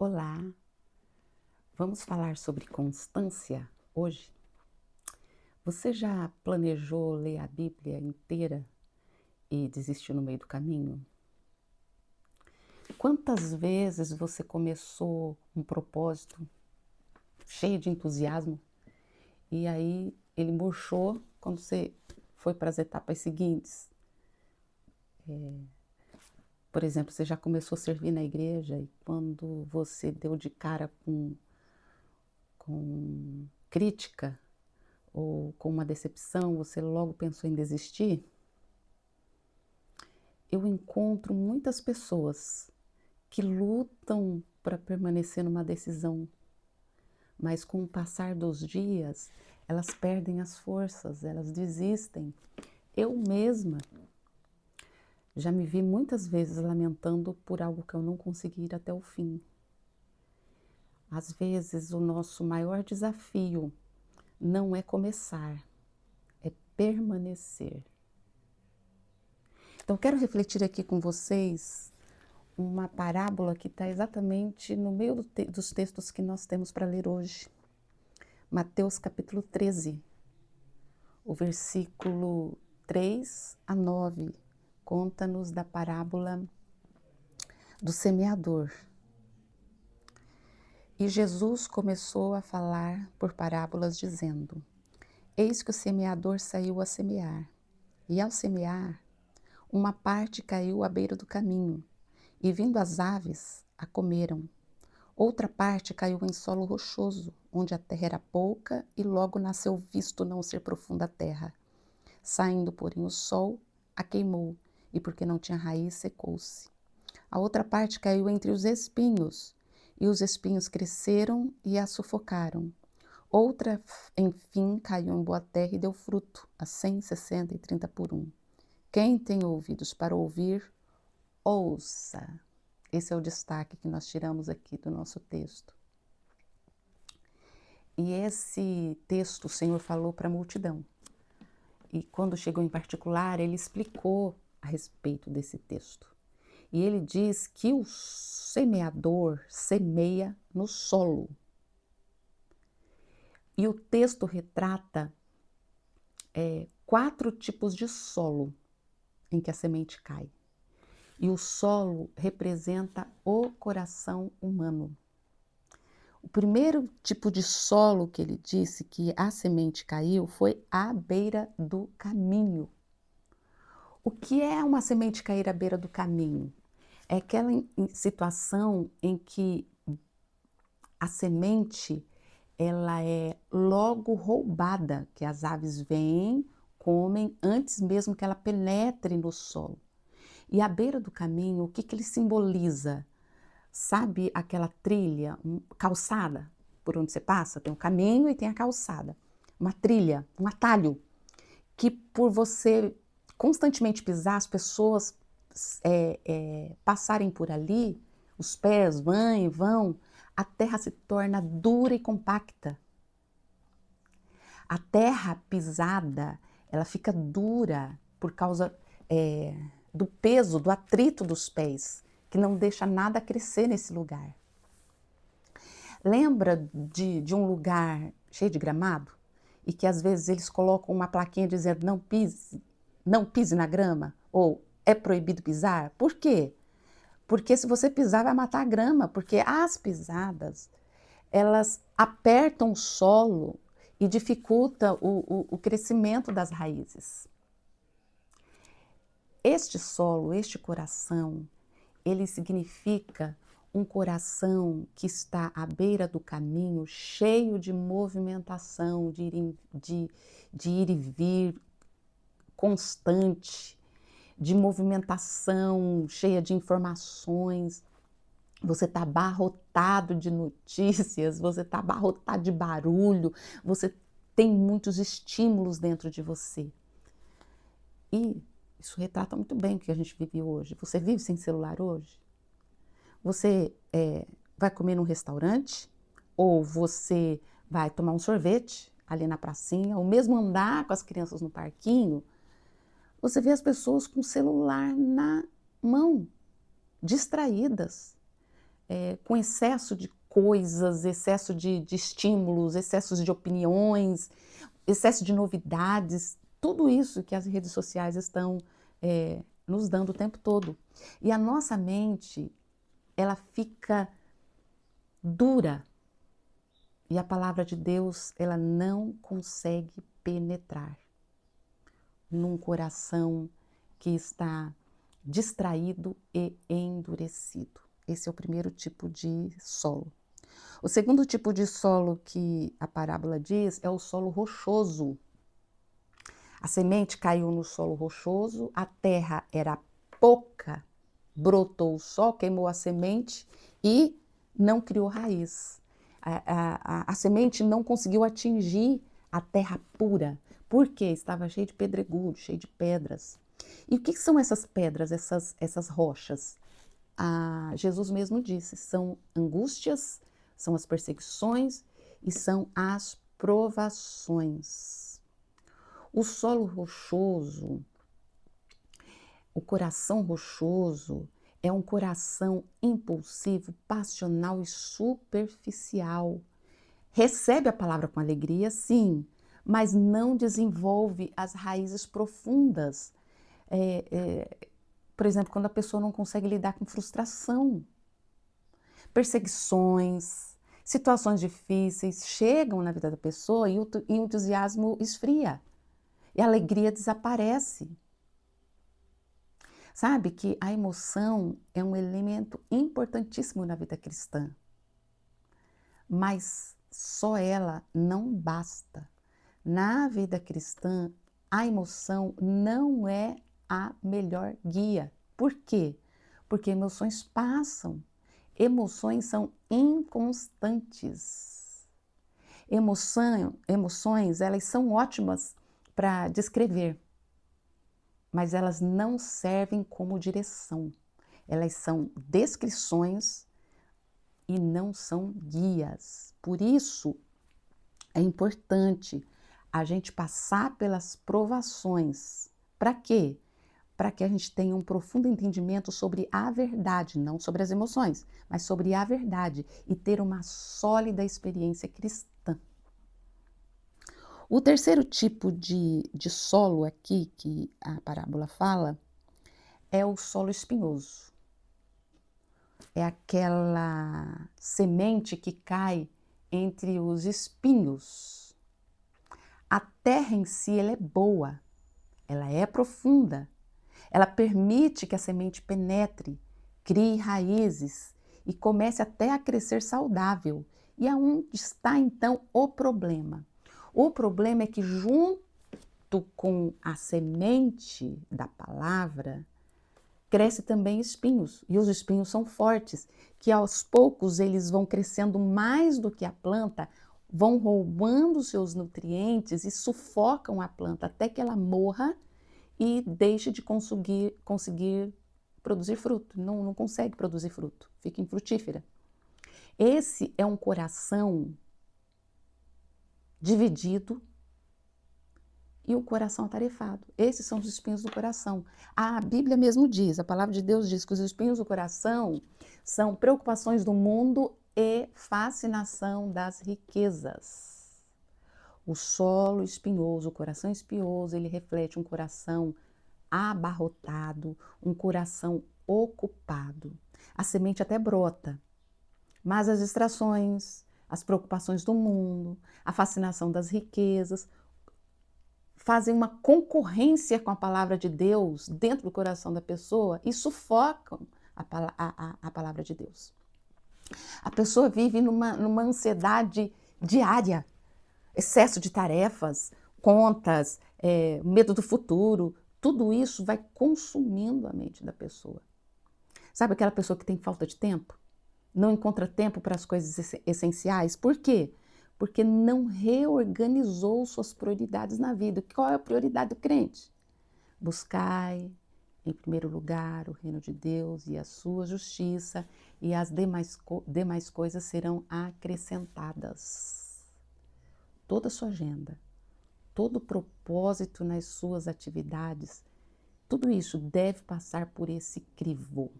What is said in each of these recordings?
Olá, vamos falar sobre constância hoje? Você já planejou ler a Bíblia inteira e desistiu no meio do caminho? Quantas vezes você começou um propósito cheio de entusiasmo e aí ele murchou quando você foi para as etapas seguintes? Por exemplo, você já começou a servir na igreja e quando você deu de cara com crítica ou com uma decepção, você logo pensou em desistir? Eu encontro muitas pessoas que lutam para permanecer numa decisão, mas com o passar dos dias, elas perdem as forças, elas desistem. Eu mesma já me vi muitas vezes lamentando por algo que eu não consegui ir até o fim. Às vezes, o nosso maior desafio não é começar, é permanecer. Então, quero refletir aqui com vocês uma parábola que está exatamente no meio dos textos que nós temos para ler hoje. Mateus capítulo 13, o versículo 3 a 9, conta-nos da parábola do semeador. E Jesus começou a falar por parábolas, dizendo: Eis que o semeador saiu a semear, e ao semear, uma parte caiu à beira do caminho, e vindo as aves, a comeram. Outra parte caiu em solo rochoso, onde a terra era pouca, e logo nasceu, visto não ser profunda a terra. Saindo, porém, o sol, a queimou, e porque não tinha raiz, secou-se. A outra parte caiu entre os espinhos, e os espinhos cresceram e a sufocaram. Outra, enfim, caiu em boa terra e deu fruto, a 100, 60 e 30 por um. Quem tem ouvidos para ouvir, ouça. Esse é o destaque que nós tiramos aqui do nosso texto. E esse texto o Senhor falou para a multidão. E quando chegou em particular, ele explicou a respeito desse texto. E ele diz que o semeador semeia no solo. E o texto retrata 4 tipos de solo em que a semente cai. E o solo representa o coração humano. O primeiro tipo de solo que ele disse que a semente caiu foi à beira do caminho. O que é uma semente cair à beira do caminho? É aquela situação em que a semente ela é logo roubada, que as aves vêm, comem antes mesmo que ela penetre no solo. E à beira do caminho, o que ele simboliza? Sabe aquela trilha, calçada, por onde você passa? Tem um caminho e tem a calçada. Uma trilha, um atalho, que por você constantemente pisar, as pessoas passarem por ali, os pés vão e vão, a terra se torna dura e compacta. A terra pisada, ela fica dura por causa do peso, do atrito dos pés, que não deixa nada crescer nesse lugar. Lembra de um lugar cheio de gramado? E que às vezes eles colocam uma plaquinha dizendo não pise na grama, ou é proibido pisar? Por quê? Porque se você pisar vai matar a grama, porque as pisadas, elas apertam o solo e dificultam o crescimento das raízes. Este solo, este coração, ele significa um coração que está à beira do caminho, cheio de movimentação, de ir e vir constante, de movimentação, cheia de informações. Você está abarrotado de notícias, você está abarrotado de barulho, você tem muitos estímulos dentro de você. E isso retrata muito bem o que a gente vive hoje. Você vive sem celular hoje? Você vai comer num restaurante? Ou você vai tomar um sorvete ali na pracinha? Ou mesmo andar com as crianças no parquinho? Você vê as pessoas com o celular na mão, distraídas. com excesso de coisas, excesso de estímulos, excessos de opiniões, excesso de novidades, tudo isso que as redes sociais estão nos dando o tempo todo. E a nossa mente, ela fica dura. E a palavra de Deus, ela não consegue penetrar num coração que está distraído e endurecido. Esse é o primeiro tipo de solo. O segundo tipo de solo que a parábola diz é o solo rochoso. A semente caiu no solo rochoso, a terra era pouca, brotou o sol, queimou a semente e não criou raiz. A semente não conseguiu atingir a terra pura, porque estava cheio de pedregulho, cheio de pedras. E o que são essas pedras, essas rochas? Jesus mesmo disse, são angústias, são as perseguições e são as provações. O solo rochoso, o coração rochoso, é um coração impulsivo, passional e superficial. Recebe a palavra com alegria, sim, mas não desenvolve as raízes profundas. Por exemplo, quando a pessoa não consegue lidar com frustração, perseguições, situações difíceis chegam na vida da pessoa e o entusiasmo esfria e a alegria desaparece. Sabe que a emoção é um elemento importantíssimo na vida cristã, mas só ela não basta. Na vida cristã, a emoção não é a melhor guia. Por quê? Porque emoções passam. Emoções são inconstantes. Emoções, elas são ótimas para descrever, mas elas não servem como direção. Elas são descrições e não são guias. Por isso, é importante a gente passar pelas provações. Para quê? Para que a gente tenha um profundo entendimento sobre a verdade, não sobre as emoções, mas sobre a verdade e ter uma sólida experiência cristã. O terceiro tipo de solo aqui que a parábola fala é o solo espinhoso. É aquela semente que cai entre os espinhos. A terra em si ela é boa, ela é profunda, ela permite que a semente penetre, crie raízes e comece até a crescer saudável. E aonde está então o problema? O problema é que junto com a semente da palavra, cresce também espinhos, e os espinhos são fortes, que aos poucos eles vão crescendo mais do que a planta, vão roubando seus nutrientes e sufocam a planta até que ela morra e deixe de conseguir produzir fruto, não consegue produzir fruto, fica infrutífera. Esse é um coração dividido e o coração atarefado. Esses são os espinhos do coração. A Bíblia mesmo diz, a palavra de Deus diz que os espinhos do coração são preocupações do mundo e fascinação das riquezas. O solo espinhoso, o coração espinhoso, ele reflete um coração abarrotado, um coração ocupado. A semente até brota, mas as distrações, as preocupações do mundo, a fascinação das riquezas, fazem uma concorrência com a palavra de Deus dentro do coração da pessoa e sufocam a palavra de Deus. A pessoa vive numa ansiedade diária, excesso de tarefas, contas, medo do futuro, tudo isso vai consumindo a mente da pessoa. Sabe aquela pessoa que tem falta de tempo? Não encontra tempo para as coisas essenciais? Por quê? Porque não reorganizou suas prioridades na vida. Qual é a prioridade do crente? Buscai, em primeiro lugar, o reino de Deus e a sua justiça, e as demais coisas serão acrescentadas. Toda a sua agenda, todo o propósito nas suas atividades, tudo isso deve passar por esse crivo.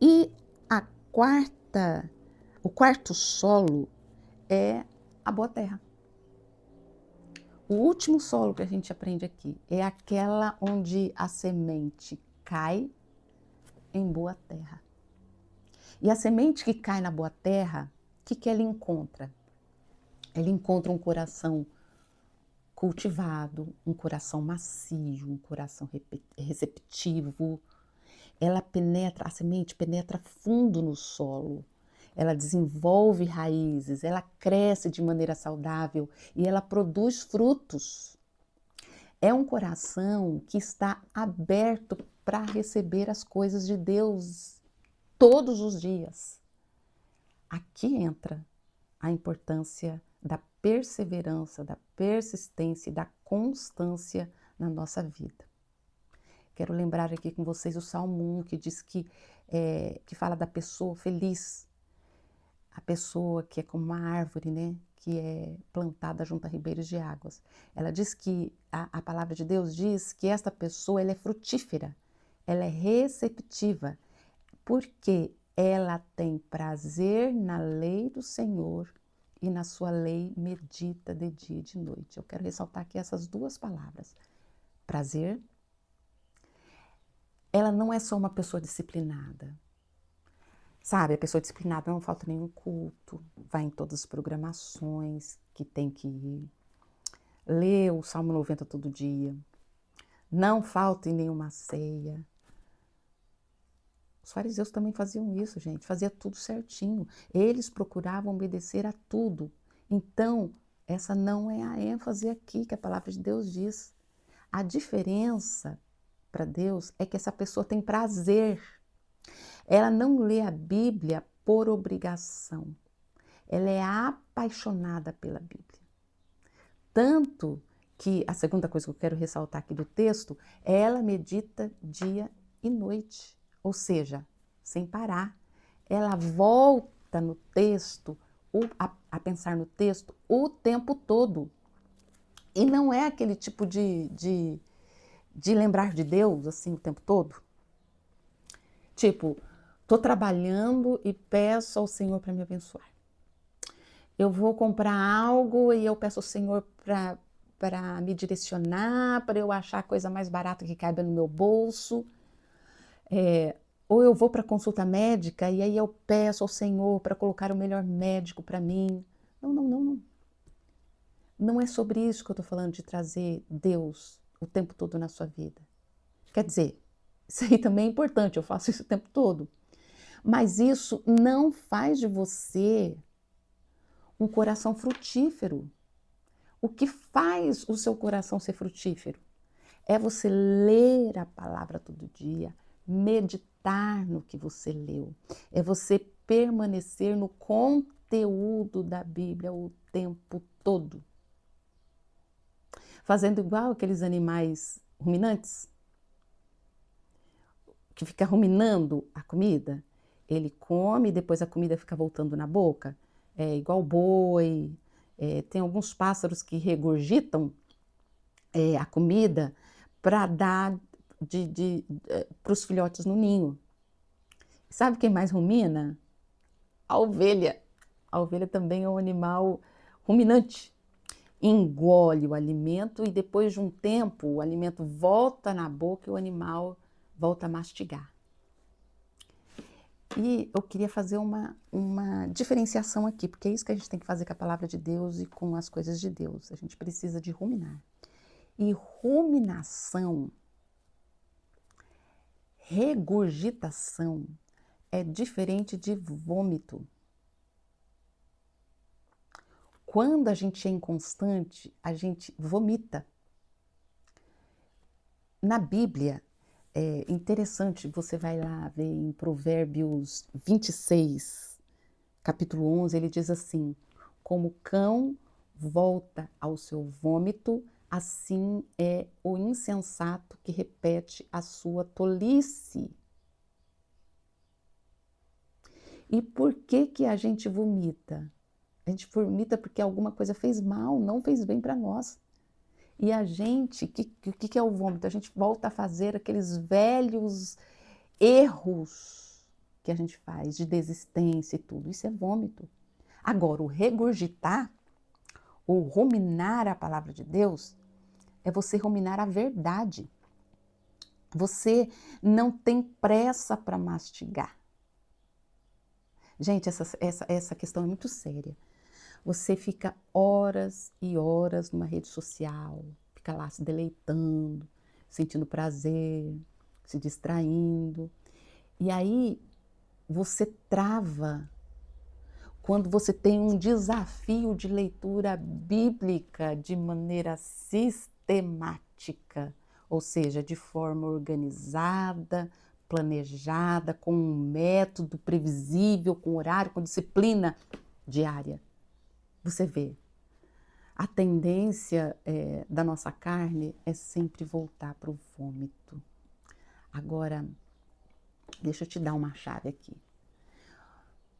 E o quarto solo é a boa terra. O último solo que a gente aprende aqui é aquela onde a semente cai em boa terra. E a semente que cai na boa terra, o que ela encontra? Ela encontra um coração cultivado, um coração macio, um coração receptivo. A semente penetra fundo no solo. Ela desenvolve raízes, ela cresce de maneira saudável e ela produz frutos. É um coração que está aberto para receber as coisas de Deus todos os dias. Aqui entra a importância da perseverança, da persistência e da constância na nossa vida. Quero lembrar aqui com vocês o Salmo 1, que diz que fala da pessoa feliz, a pessoa que é como uma árvore, né? Que é plantada junto a ribeiros de águas. Ela diz que, a palavra de Deus diz que esta pessoa ela é frutífera, ela é receptiva, porque ela tem prazer na lei do Senhor e na sua lei medita de dia e de noite. Eu quero ressaltar aqui essas duas palavras. Prazer. Ela não é só uma pessoa disciplinada. Sabe, a pessoa disciplinada não falta nenhum culto, vai em todas as programações que tem que ir, lê o Salmo 90 todo dia, não falta em nenhuma ceia. Os fariseus também faziam isso, gente, fazia tudo certinho. Eles procuravam obedecer a tudo. Então, essa não é a ênfase aqui que a palavra de Deus diz. A diferença para Deus é que essa pessoa tem prazer. Ela não lê a Bíblia por obrigação. Ela é apaixonada pela Bíblia. Tanto que a segunda coisa que eu quero ressaltar aqui do texto, ela medita dia e noite, ou seja, sem parar. Ela volta no texto, a pensar no texto o tempo todo. E não é aquele tipo de lembrar de Deus assim o tempo todo. Tipo, estou trabalhando e peço ao Senhor para me abençoar. Eu vou comprar algo e eu peço ao Senhor para me direcionar, para eu achar a coisa mais barata que caiba no meu bolso. Ou eu vou para a consulta médica e aí eu peço ao Senhor para colocar o melhor médico para mim. Não, não, não, não. Não é sobre isso que eu estou falando, de trazer Deus o tempo todo na sua vida. Quer dizer, isso aí também é importante, eu faço isso o tempo todo. Mas isso não faz de você um coração frutífero. O que faz o seu coração ser frutífero é você ler a palavra todo dia, meditar no que você leu, é você permanecer no conteúdo da Bíblia o tempo todo. Fazendo igual aqueles animais ruminantes, que fica ruminando a comida. Ele come e depois a comida fica voltando na boca. É igual boi. Tem alguns pássaros que regurgitam a comida para dar para os filhotes no ninho. Sabe quem mais rumina? A ovelha. A ovelha também é um animal ruminante. Engole o alimento e depois de um tempo o alimento volta na boca e o animal volta a mastigar. E eu queria fazer uma diferenciação aqui, porque é isso que a gente tem que fazer com a palavra de Deus e com as coisas de Deus. A gente precisa de ruminar. E ruminação, regurgitação, é diferente de vômito. Quando a gente é inconstante, a gente vomita. Na Bíblia, é interessante, você vai lá ver em Provérbios 26, capítulo 11, ele diz assim: como o cão volta ao seu vômito, assim é o insensato que repete a sua tolice. E por que a gente vomita? A gente vomita porque alguma coisa fez mal, não fez bem para nós. E a gente, o que é o vômito? A gente volta a fazer aqueles velhos erros que a gente faz, de desistência e tudo, isso é vômito. Agora, o regurgitar, ou ruminar a palavra de Deus, é você ruminar a verdade. Você não tem pressa para mastigar. Gente, essa questão é muito séria. Você fica horas e horas numa rede social, fica lá se deleitando, sentindo prazer, se distraindo. E aí você trava quando você tem um desafio de leitura bíblica de maneira sistemática, ou seja, de forma organizada, planejada, com um método previsível, com horário, com disciplina diária. Você vê, a tendência da nossa carne é sempre voltar para o vômito. Agora, deixa eu te dar uma chave aqui.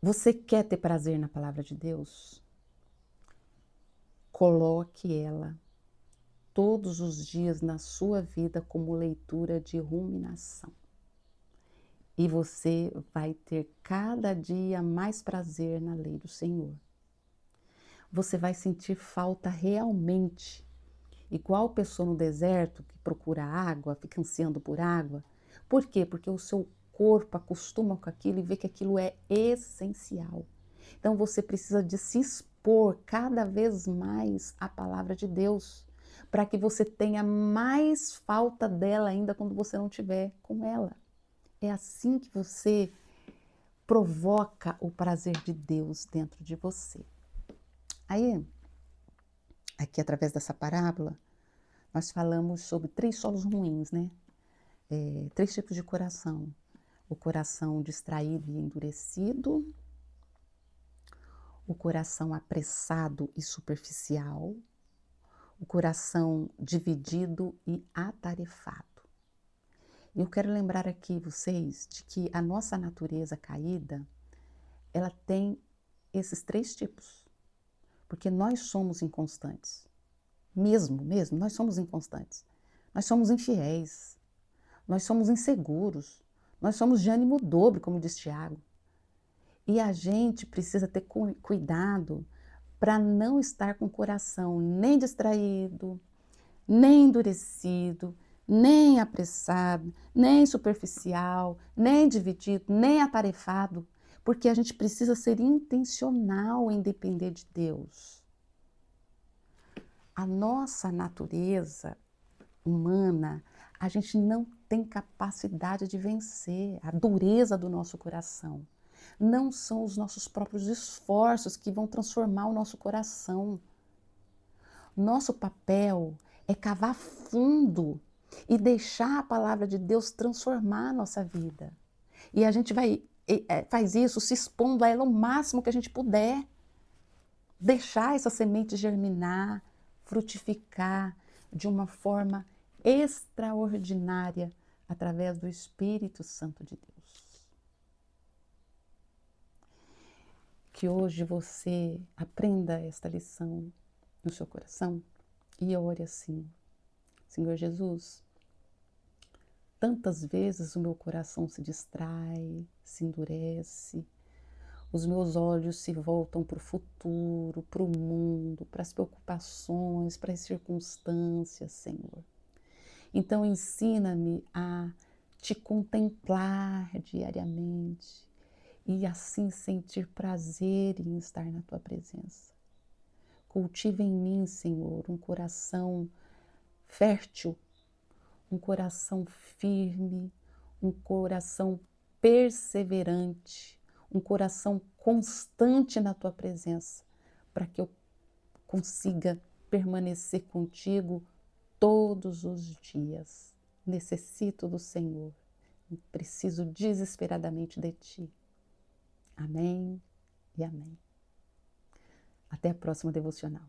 Você quer ter prazer na palavra de Deus? Coloque ela todos os dias na sua vida como leitura de ruminação. E você vai ter cada dia mais prazer na lei do Senhor. Você vai sentir falta realmente, igual pessoa no deserto que procura água, fica ansiando por água. Por quê? Porque o seu corpo acostuma com aquilo e vê que aquilo é essencial. Então você precisa de se expor cada vez mais à palavra de Deus, para que você tenha mais falta dela ainda quando você não tiver com ela. É assim que você provoca o prazer de Deus dentro de você. Aí, aqui através dessa parábola, nós falamos sobre 3 solos ruins, né? 3 tipos de coração. O coração distraído e endurecido, o coração apressado e superficial, o coração dividido e atarefado. Eu quero lembrar aqui vocês de que a nossa natureza caída, ela tem esses 3 tipos, porque nós somos inconstantes. Mesmo, nós somos inconstantes. Nós somos infiéis, nós somos inseguros, nós somos de ânimo dobre, como diz Tiago. E a gente precisa ter cuidado para não estar com o coração nem distraído, nem endurecido, nem apressado, nem superficial, nem dividido, nem atarefado, porque a gente precisa ser intencional em depender de Deus. A nossa natureza humana, a gente não tem capacidade de vencer a dureza do nosso coração. Não são os nossos próprios esforços que vão transformar o nosso coração. Nosso papel é cavar fundo e deixar a palavra de Deus transformar a nossa vida. E a gente faz isso se expondo a ela o máximo que a gente puder. Deixar essa semente germinar, frutificar de uma forma extraordinária através do Espírito Santo de Deus. Que hoje você aprenda esta lição no seu coração e ore assim: Senhor Jesus, tantas vezes o meu coração se distrai, se endurece, os meus olhos se voltam para o futuro, para o mundo, para as preocupações, para as circunstâncias, Senhor. Então ensina-me a te contemplar diariamente e assim sentir prazer em estar na tua presença. Cultiva em mim, Senhor, um coração fértil, um coração firme, um coração perseverante, um coração constante na tua presença, para que eu consiga permanecer contigo todos os dias. Necessito do Senhor, preciso desesperadamente de ti. Amém e amém. Até a próxima devocional.